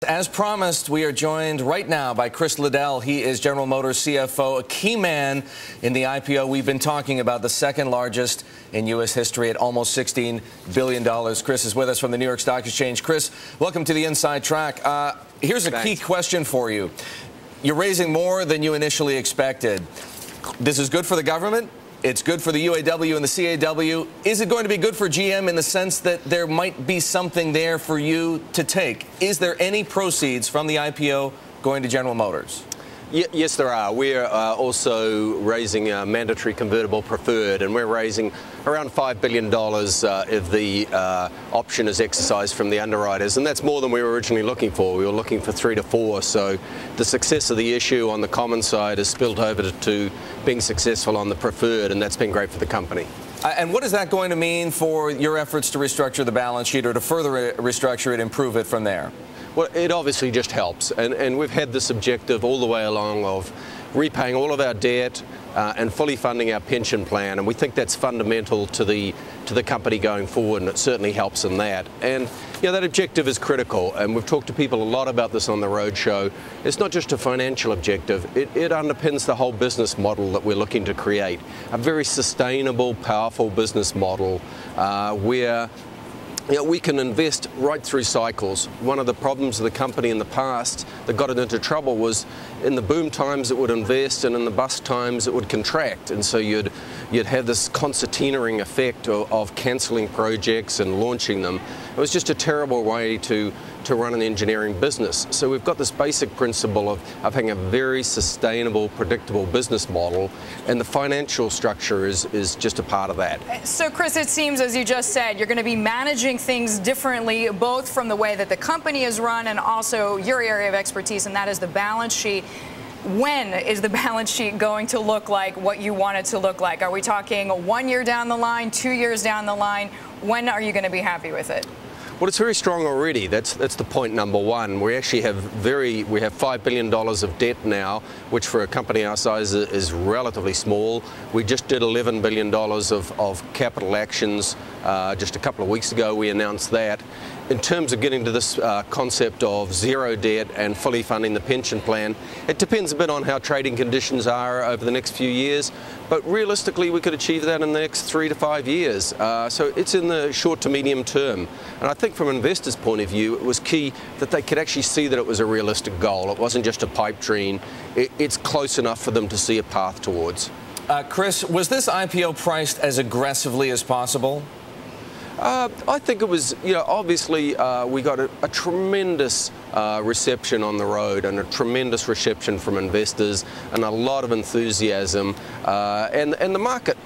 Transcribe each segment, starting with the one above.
As promised, we are joined right now by Chris Liddell. He is General Motors CFO, a key man in the IPO. We've been talking about the second largest in U.S. history at almost $16 billion. Chris is with us from the New York Stock Exchange. Chris, welcome to the Inside Track. Here's a key question for you. You're raising more than you initially expected. This is good for the government. It's good for the UAW and the CAW. Is it going to be good for GM in the sense that there might be something there for you to take? Is there any proceeds from the IPO going to General Motors? Yes, there are. We're also raising a mandatory convertible preferred, and we're raising around $5 billion if the option is exercised from the underwriters, and that's more than we were originally looking for. We were looking for 3 to 4, so the success of the issue on the common side has spilled over to being successful on the preferred, and that's been great for the company. And what is that going to mean for your efforts to restructure the balance sheet or to further restructure it, improve it from there? Well, it obviously just helps, and we've had this objective all the way along of repaying all of our debt and fully funding our pension plan, and we think that's fundamental to the company going forward, and it certainly helps in that. And that objective is critical, and we've talked to people a lot about this on the roadshow. It's not just a financial objective, it underpins the whole business model that we're looking to create. A very sustainable, powerful business model where we can invest right through cycles. One of the problems of the company in the past that got it into trouble was in the boom times it would invest, and in the bust times it would contract. And so you'd have this concertinaing effect of cancelling projects and launching them. It was just a terrible way to run an engineering business. So we've got this basic principle of having a very sustainable, predictable business model, and the financial structure is just a part of that. So Chris, it seems, as you just said, you're going to be managing things differently, both from the way that the company is run and also your area of expertise, and that is the balance sheet. When is the balance sheet going to look like what you want it to look like? Are we talking 1 year down the line, 2 years down the line? When are you going to be happy with it? Well, it's very strong already. That's the point number one. We actually have $5 billion of debt now, which for a company our size is relatively small. We just did $11 billion of capital actions just a couple of weeks ago. We announced that. In terms of getting to this concept of zero debt and fully funding the pension plan, it depends a bit on how trading conditions are over the next few years, but realistically we could achieve that in the next 3 to 5 years. So it's in the short to medium term. And I think from an investor's point of view, it was key that they could actually see that it was a realistic goal. It wasn't just a pipe dream. It's close enough for them to see a path towards. Chris, was this IPO priced as aggressively as possible? I think it was, obviously we got a tremendous reception on the road, and a tremendous reception from investors, and a lot of enthusiasm, and the market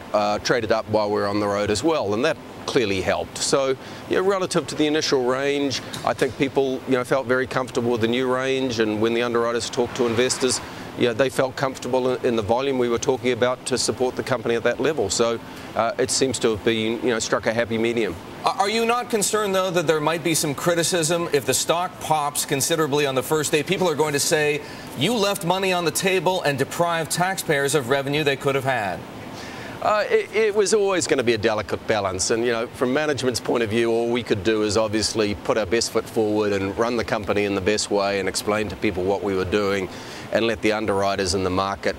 traded up while we were on the road as well, and that clearly helped. So, relative to the initial range, I think people, felt very comfortable with the new range, and when the underwriters talked to investors, they felt comfortable in the volume we were talking about to support the company at that level. So it seems to have been, struck a happy medium. Are you not concerned, though, that there might be some criticism if the stock pops considerably on the first day? People are going to say, you left money on the table and deprived taxpayers of revenue they could have had. It was always going to be a delicate balance, and from management's point of view, all we could do is obviously put our best foot forward and run the company in the best way and explain to people what we were doing and let the underwriters in the market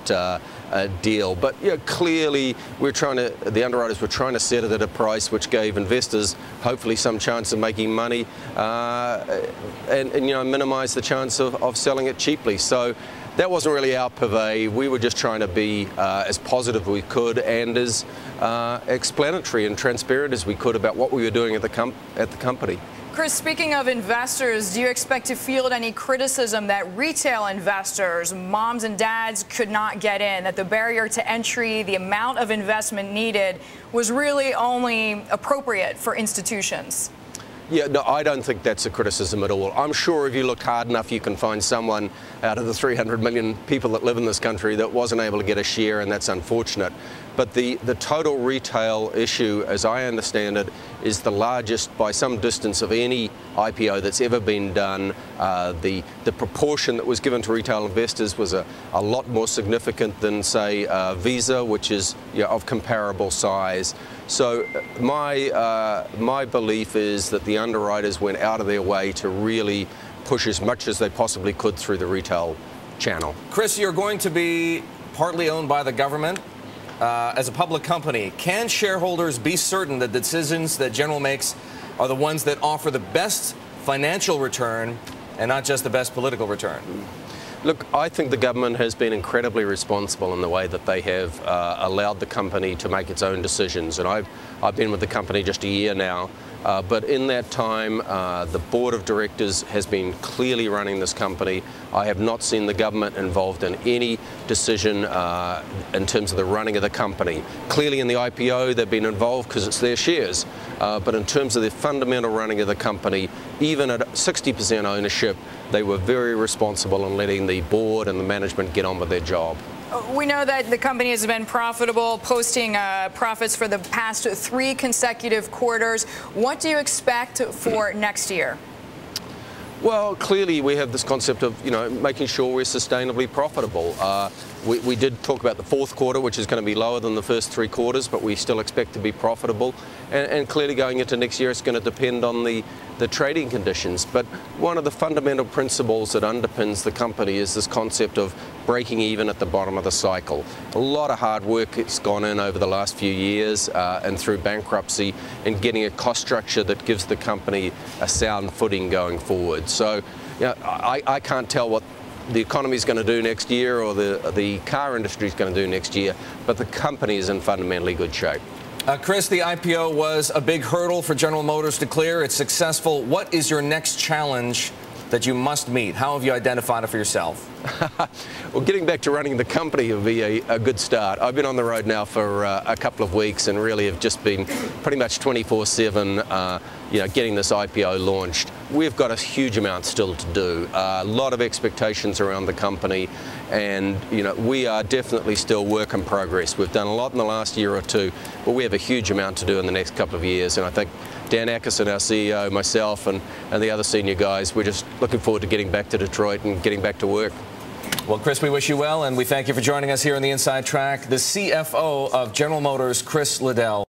deal. But clearly the underwriters were trying to set it at a price which gave investors hopefully some chance of making money and minimize the chance of selling it cheaply. So that wasn't really our purvey. We were just trying to be as positive as we could and as explanatory and transparent as we could about what we were doing at the company. Chris, speaking of investors, do you expect to field any criticism that retail investors, moms and dads, could not get in, that the barrier to entry, the amount of investment needed, was really only appropriate for institutions? Yeah, no, I don't think that's a criticism at all. I'm sure if you look hard enough, you can find someone out of the 300 million people that live in this country that wasn't able to get a share, and that's unfortunate. But the total retail issue, as I understand it, is the largest by some distance of any IPO that's ever been done. The proportion that was given to retail investors was a lot more significant than, say, Visa, which is of comparable size. So my belief is that the underwriters went out of their way to really push as much as they possibly could through the retail channel. Chris, you're going to be partly owned by the government. As a public company, can shareholders be certain that the decisions that General makes are the ones that offer the best financial return and not just the best political return? Look, I think the government has been incredibly responsible in the way that they have allowed the company to make its own decisions. And I've been with the company just a year now. But in that time, the board of directors has been clearly running this company. I have not seen the government involved in any decision in terms of the running of the company. Clearly in the IPO, they've been involved because it's their shares. But in terms of the fundamental running of the company, even at 60% ownership, they were very responsible in letting the board and the management get on with their job. We know that the company has been profitable, posting profits for the past 3 consecutive quarters. What do you expect for next year? Well, clearly we have this concept of, making sure we're sustainably profitable. We did talk about the fourth quarter, which is going to be lower than the first 3 quarters, but we still expect to be profitable. And clearly going into next year, it's going to depend on the trading conditions. But one of the fundamental principles that underpins the company is this concept of breaking even at the bottom of the cycle. A lot of hard work has gone in over the last few years and through bankruptcy in getting a cost structure that gives the company a sound footing going forward. So, I can't tell what the economy is going to do next year or the car industry is going to do next year, but the company is in fundamentally good shape. Chris, the IPO was a big hurdle for General Motors to clear. It's successful. What is your next challenge that you must meet? How have you identified it for yourself? Well, getting back to running the company will be a good start. I've been on the road now for a couple of weeks and really have just been pretty much 24/7, getting this IPO launched. We've got a huge amount still to do. A lot of expectations around the company, and we are definitely still work in progress. We've done a lot in the last year or two, but we have a huge amount to do in the next couple of years. And I think Dan Ackerson, our CEO, myself, and the other senior guys, we're just looking forward to getting back to Detroit and getting back to work. Well, Chris, we wish you well, and we thank you for joining us here on the Inside Track. The CFO of General Motors, Chris Liddell.